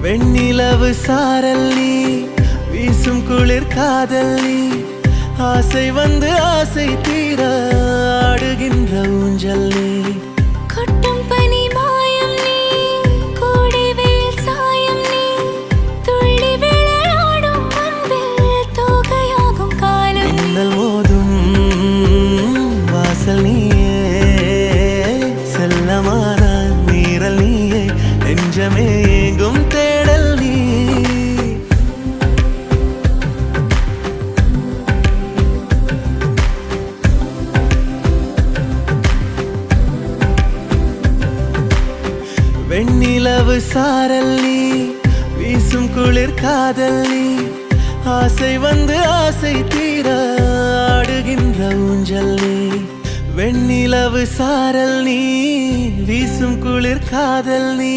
வெண்ணிலவு சாரல் நீ வீசும் குளிர் காதல் நீ ஆசை வந்து ஆசை தீர ஆடுகின்ற ஊஞ்சல் நீ கொட்டும் பனி மாயம் நீ கோடை வெயில் சாயம் நீ துள்ளி விளையாடும் அன்பில் தோகையாகும் காலம் மின்னல் மோதும் வாசல் நீயே செல்லமான நீரல் நீயே நெஞ்சமே ஏங்கும் தேடல் நீ வெண்ணிலவு சாரல் நீ வீசும் குளிர் காதல் நீ ஆசை வந்து ஆசை தீர ஆடுகின்ற ஊஞ்சல் நீ வெண்ணிலவு சாரல் நீ வீசும் குளிர் காதல் நீ